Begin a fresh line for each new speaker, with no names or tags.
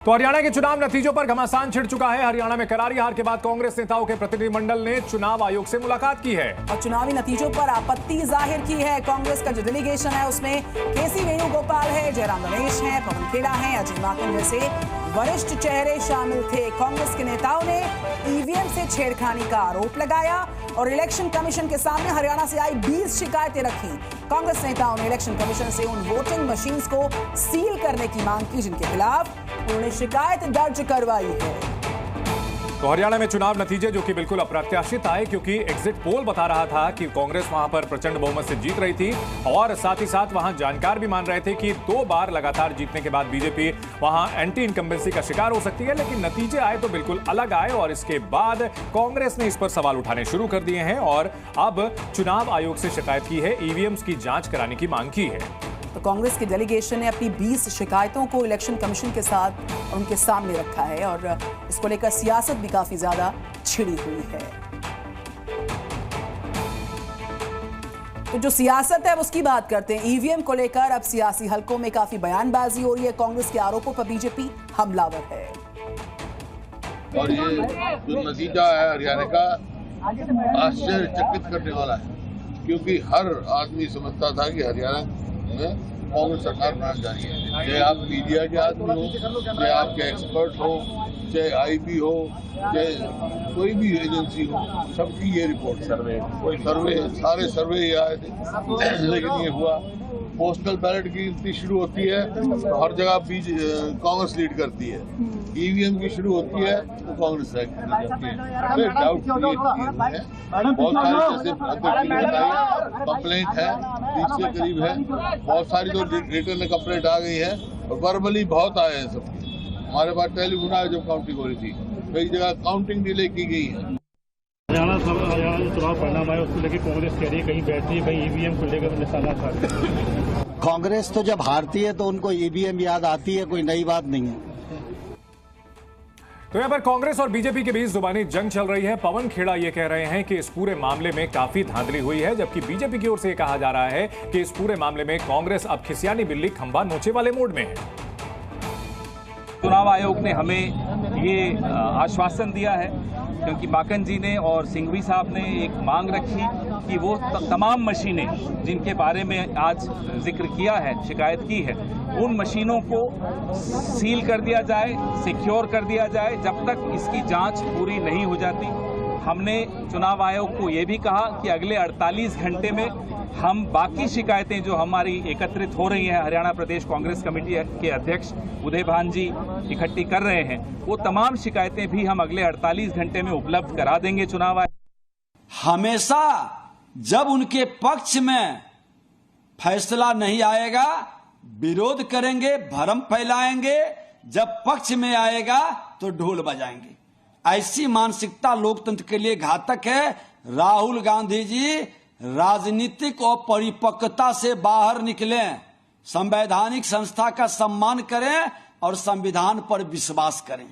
तो हरियाणा के चुनाव नतीजों पर घमासान छिड़ चुका है। हरियाणा में करारी हार के बाद कांग्रेस नेताओं के प्रतिनिधिमंडल ने चुनाव आयोग से मुलाकात की है
और चुनावी नतीजों पर आपत्ति जाहिर की है। कांग्रेस का जो डेलीगेशन है उसमें केसी वेणुगोपाल है, जयराम रमेश है, पवन खेड़ा है, अजय माकन जैसे वरिष्ठ चेहरे शामिल थे। कांग्रेस के नेताओं ने ईवीएम से छेड़खानी का आरोप लगाया और इलेक्शन कमीशन के सामने हरियाणा से आई 20 शिकायतें रखी। कांग्रेस नेताओं ने इलेक्शन कमीशन से उन वोटिंग मशीन्स को सील करने की मांग की जिनके खिलाफ उन्होंने शिकायत दर्ज करवाई है।
तो हरियाणा में चुनाव नतीजे जो कि बिल्कुल अप्रत्याशित आए, क्योंकि एग्जिट पोल बता रहा था कि कांग्रेस वहां पर प्रचंड बहुमत से जीत रही थी और साथ ही साथ वहां जानकार भी मान रहे थे कि 2 बार लगातार जीतने के बाद बीजेपी वहां एंटी इनकम्बेंसी का शिकार हो सकती है। लेकिन नतीजे आए तो बिल्कुल अलग आए और इसके बाद कांग्रेस ने इस पर सवाल उठाने शुरू कर दिए हैं और अब चुनाव आयोग से शिकायत की है, ईवीएम्स की जांच कराने की मांग की है।
तो कांग्रेस की डेलीगेशन ने अपनी 20 शिकायतों को इलेक्शन कमीशन के साथ उनके सामने रखा है और इसको लेकर सियासत भी काफी ज्यादा छिड़ी हुई है। तो जो सियासत है उसकी बात करते हैं। ईवीएम को लेकर अब सियासी हलकों में काफी बयानबाजी हो रही है। कांग्रेस के आरोपों पर बीजेपी हमलावर है
और ये जो नतीजा है हरियाणा का आश्चर्यचकित करने वाला है, क्योंकि हर आदमी समझता था कि हरियाणा में कांग्रेस सरकार बनाने जा रही है। चाहे आप मीडिया के आदमी हो, चाहे आपके एक्सपर्ट हो, चाहे आईबी हो, चाहे कोई भी एजेंसी हो, सबकी ये रिपोर्ट सर्वे सारे सर्वे ये आए थे। लेकिन ये हुआ, पोस्टल बैलेट की गिनती शुरू होती है तो हर जगह कांग्रेस लीड करती है, ईवीएम की शुरू होती है तो कांग्रेस लीड करती है। फिर डाउट क्रिएट है। बहुत सारी जैसे कंप्लेंट है 30 के करीब है, बहुत सारी तो रिटर्न कंप्लेंट आ गई है और वर्बली बहुत आए हैं सबके। हमारे पास टेलीफोन आया जब काउंटिंग हो रही थी, कई जगह काउंटिंग डिले की गई है।
हरियाणा जो चुनाव परिणाम आया उसको लेकर कांग्रेस कह रही है कहीं बैठती है, कहीं ईवीएम को लेकर निशाना था।
कांग्रेस तो जब हारती है तो उनको ईवीएम याद आती है, कोई नई बात नहीं है।
तो यहां पर कांग्रेस और बीजेपी के बीच जुबानी जंग चल रही है। पवन खेड़ा ये कह रहे हैं कि इस पूरे मामले में काफी धांधली हुई है, जबकि बीजेपी की ओर से कहा जा रहा है कि इस पूरे मामले में कांग्रेस अब खिसियानी बिल्ली खंबा नोचे वाले मोड में है।
चुनाव आयोग ने हमें ये आश्वासन दिया है, क्योंकि माकन जी ने और सिंघवी साहब ने एक मांग रखी कि वो तमाम मशीनें जिनके बारे में आज जिक्र किया है, शिकायत की है, उन मशीनों को सील कर दिया जाए, सिक्योर कर दिया जाए जब तक इसकी जांच पूरी नहीं हो जाती। हमने चुनाव आयोग को ये भी कहा कि अगले 48 घंटे में हम बाकी शिकायतें जो हमारी एकत्रित हो रही हैं, हरियाणा प्रदेश कांग्रेस कमेटी के अध्यक्ष उदय भान जी इकट्ठी कर रहे हैं, वो तमाम शिकायतें भी हम अगले 48 घंटे में उपलब्ध करा देंगे चुनाव आयोग।
हमेशा जब उनके पक्ष में फैसला नहीं आएगा विरोध करेंगे, भ्रम फैलाएंगे, जब पक्ष में आएगा तो ढोल बजाएंगे। ऐसी मानसिकता लोकतंत्र के लिए घातक है। राहुल गांधी जी राजनीतिक और परिपक्वता से बाहर निकलें, संवैधानिक संस्था का सम्मान करें और संविधान पर विश्वास करें।